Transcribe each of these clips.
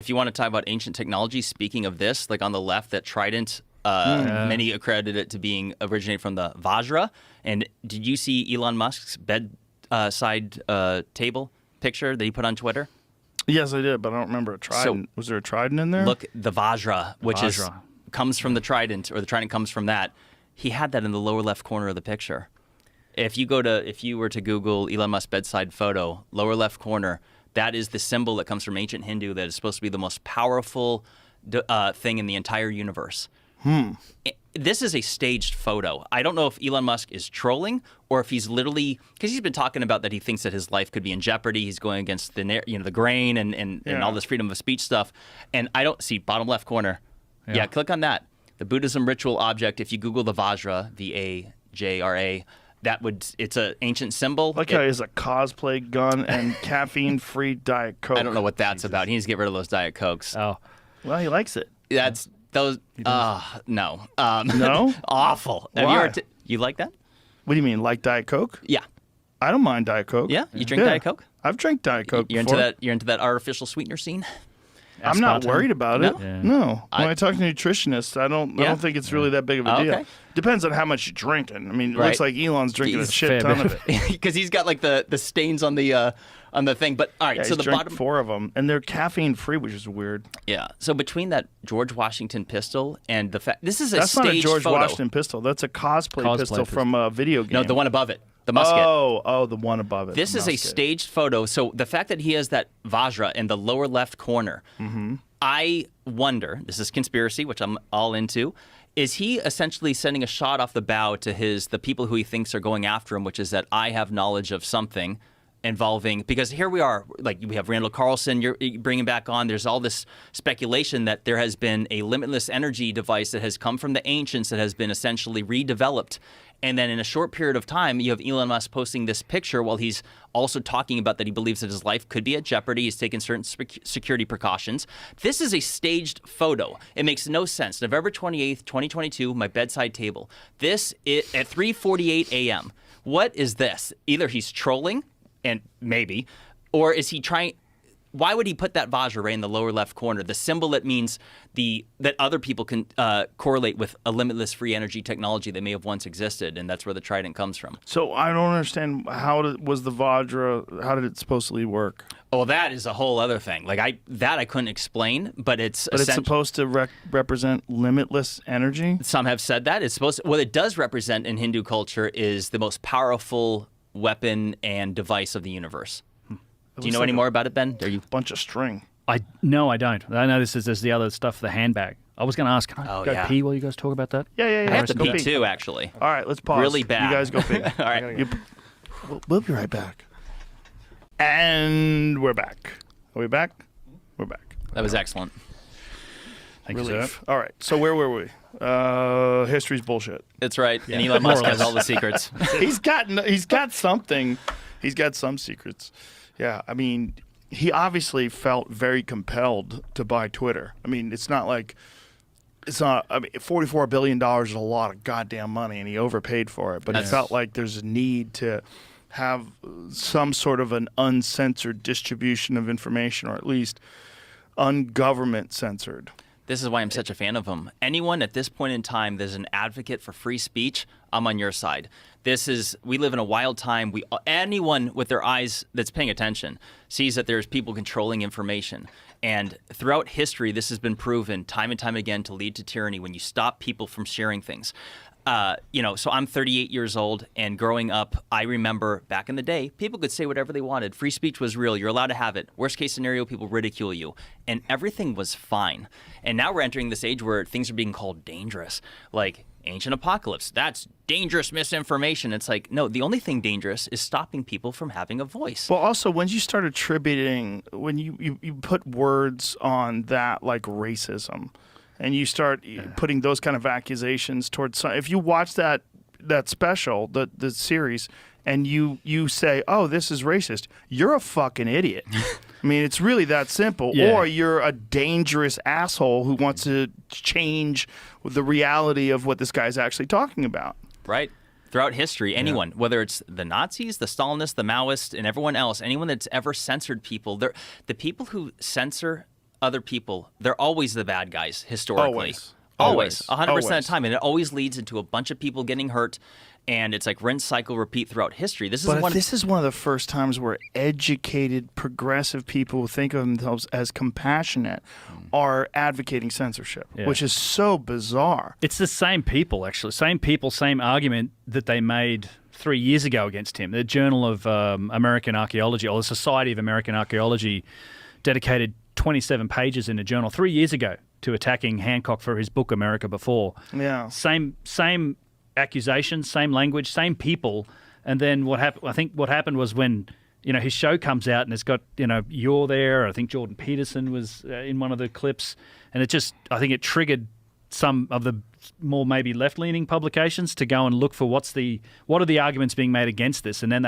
If you want to talk about ancient technology, speaking of this, like on the left, that trident, many accredit it to being originated from the Vajra. And did you see Elon Musk's bedside table picture that he put on Twitter? Yes, I did, but I don't remember a trident. So, was there a trident in there? Look, the Vajra, which comes from the trident, or the trident comes from that. He had that in the lower left corner of the picture. If you were to Google Elon Musk bedside photo, lower left corner, that is the symbol that comes from ancient Hindu that is supposed to be the most powerful thing in the entire universe. This is a staged photo. I don't know if Elon Musk is trolling or if he's literally, because he's been talking about that he thinks that his life could be in jeopardy. He's going against the grain and all this freedom of speech stuff. And I don't see bottom left corner. Yeah, click on that. The Buddhism ritual object. If you Google the Vajra, VAJRA, it's an ancient symbol. Like how he has a cosplay gun and caffeine-free Diet Coke. I don't know what that's about. He needs to get rid of those Diet Cokes. Oh, well, he likes it. That's those. No. No? Awful. Why? You like that? What do you mean, like Diet Coke? Yeah. I don't mind Diet Coke. Yeah? You drink Diet Coke? I've drank Diet Coke You're before. into that artificial sweetener scene? I'm not worried about it. Yeah. No. When I talk to nutritionists, I don't think it's really that big of a deal. Depends on how much you're drinking. I mean, it looks like Elon's drinking a shit ton of it. Because he's got like the stains on the thing. But all right, so the bottom 4 of them, and they're caffeine free, which is weird. Yeah. So between that George Washington pistol and the fact this is a that's staged not a George photo. Washington pistol. That's a cosplay pistol from a video game. No, the one above it. The musket. Oh, the one above it. This is a staged photo. So the fact that he has that Vajra in the lower left corner, I wonder, this is conspiracy, which I'm all into, is he essentially sending a shot off the bow to the people who he thinks are going after him, which is that I have knowledge of something involving, because here we are, like we have Randall Carlson, you're bringing back on, there's all this speculation that there has been a limitless energy device that has come from the ancients that has been essentially redeveloped. And then in a short period of time, you have Elon Musk posting this picture while he's also talking about that he believes that his life could be at jeopardy. He's taken certain security precautions. This is a staged photo. It makes no sense. November 28th, 2022, my bedside table. This is at 3:48 a.m. What is this? Either he's trolling, and maybe, or is he trying... Why would he put that Vajra right in the lower left corner? The symbol that means that other people can correlate with a limitless free energy technology that may have once existed, and that's where the trident comes from. So I don't understand was the Vajra, how did it supposedly work? Oh, that is a whole other thing. Like I couldn't explain, but it's supposed to represent limitless energy? Some have said that. It's supposed to, what it does represent in Hindu culture is the most powerful weapon and device of the universe. Do you know any more about it, Ben? A bunch of string. No, I don't. I know there's the other stuff, the handbag. I was going to ask, can I go pee while you guys talk about that? Yeah. I have to pee too, actually. All right, let's pause. Really bad. You guys go pee. All right. We'll be right back. And we're back. Are we back? We're back. That was excellent. Thank you, sir. All right, so where were we? History's bullshit. That's right. Yeah. And Elon Musk has all the secrets. He's got something. He's got some secrets. Yeah, I mean, he obviously felt very compelled to buy Twitter. I mean, I mean, $44 billion is a lot of goddamn money, and he overpaid for it. But he felt like there's a need to have some sort of an uncensored distribution of information, or at least ungovernment censored. This is why I'm such a fan of him. Anyone at this point in time that's an advocate for free speech, I'm on your side. We live in a wild time. Anyone with their eyes that's paying attention sees that there's people controlling information. And throughout history, this has been proven time and time again to lead to tyranny when you stop people from sharing things. So I'm 38 years old, and growing up, I remember back in the day, people could say whatever they wanted. Free speech was real. You're allowed to have it. Worst case scenario, people ridicule you. And everything was fine. And now we're entering this age where things are being called dangerous. Like ancient apocalypse. That's dangerous misinformation. It's like, no, the only thing dangerous is stopping people from having a voice. Well, also, when you start attributing, when you put words on that like racism, and you start putting those kind of accusations towards, if you watch that special, the series, and you say, oh, this is racist, you're a fucking idiot. I mean, it's really that simple. Yeah. Or you're a dangerous asshole who wants to change the reality of what this guy's actually talking about. Right. Throughout history, anyone, whether it's the Nazis, the Stalinists, the Maoists, and everyone else, anyone that's ever censored people, the people who censor other people, they're always the bad guys historically. Always. 100% of the time. And it always leads into a bunch of people getting hurt. And it's like rinse, cycle, repeat throughout history. This is one of the first times where educated, progressive people who think of themselves as compassionate are advocating censorship, which is so bizarre. It's the same people, actually. Same people, same argument that they made 3 years ago against him. The Journal of American Archaeology, or the Society of American Archaeology, dedicated 27 pages in a journal 3 years ago to attacking Hancock for his book America Before. Yeah. Same accusations, same language, same people. And then what happened? I think what happened was when his show comes out and it's got you're there. I think Jordan Peterson was in one of the clips, and I think it triggered some of the more maybe left-leaning publications to go and look for what are the arguments being made against this, and then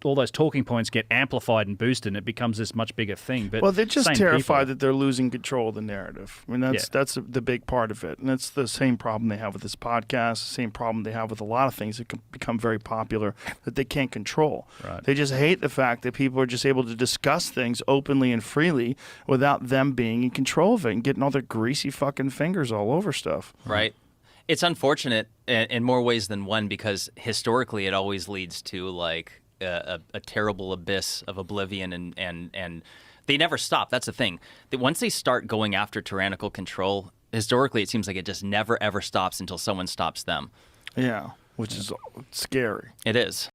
all those talking points get amplified and boosted, and it becomes this much bigger thing. But they're just terrified that they're losing control of the narrative. I mean, that's the big part of it, and it's the same problem they have with this podcast, the same problem they have with a lot of things that can become very popular that they can't control. Right. They just hate the fact that people are just able to discuss things openly and freely without them being in control of it and getting all their greasy fucking fingers all over stuff. Right. It's unfortunate in more ways than one, because historically it always leads to like a terrible abyss of oblivion, and they never stop. That's the thing. That once they start going after tyrannical control, historically it seems like it just never ever stops until someone stops them. Yeah, which is scary. It is.